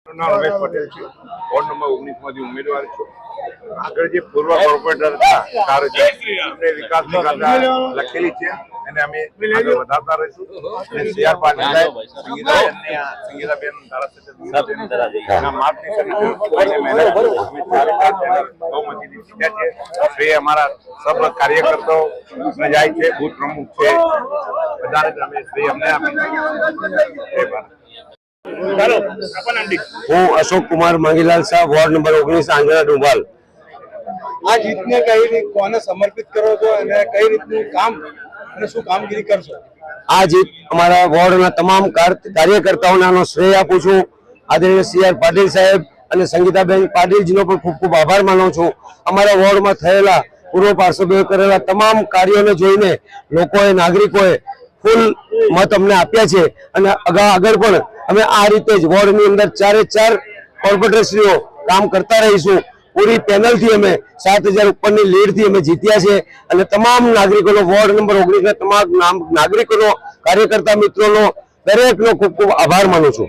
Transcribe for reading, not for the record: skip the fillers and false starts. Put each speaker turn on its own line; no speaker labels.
રમેશ પટેલ છે, ward number 19 માંથી ઉમેદવાર છું। આગળ જે પૂર્વ કોર્પોરેટર હતા એમને વિકાસની ગાથા લખેલી છે અને અમે આગળ વધારતા રહીશું। અને સીઆર પાટીલ સાહેબ, સંગીતાબેન ધારાસભ્ય માર્ગદર્શન મહેનત અમે બહુમતીથી જીત્યા છે। શ્રેય અમારા સબ કાર્યકર્તાઓ જાય છે, બૂથ પ્રમુખ છે, બધાને અમે શ્રેય અમને આપી।
હું અશોક કુમાર માંગીલાલ શાહ, વોર્ડ નંબર 19 આંજણા ડુંબાલ।
આ જીતને કઈ રીતે કોને સમર્પિત કરો છો અને કઈ રીતનું કામ અને શું કામગીરી કરશો?
આ જીત અમારા વોર્ડના તમામ કાર્યકર્તાઓને આનો શ્રેય આપું છું। આદરણીય સીઆર પાટીલ સાહેબ અને સંગીતાબેન પાટીલજીનો પણ ખૂબ ખૂબ આભાર માનું છું। અમારા વોર્ડમાં થયેલા પૂર્વ પાર્ષદોએ કરેલા તમામ કાર્યોને જોઈને લોકોએ, નાગરિકોએ ફૂલ મત અમને આપ્યા છે અને આગળ પણ અમે આ રીતે જ વોર્ડની અંદર 4 કોર્પોરેટરશ્રીઓ કામ કરતા રહીશું। પૂરી પેનલથી અમે 7000 ઉપરની લીડથી અમે જીત્યા છે અને તમામ નાગરિકોનો, વોર્ડ નંબર 19 ના તમામ નાગરિકોનો, કાર્યકર્તા મિત્રોનો, દરેકનો ખૂબ ખૂબ આભાર માનું છું।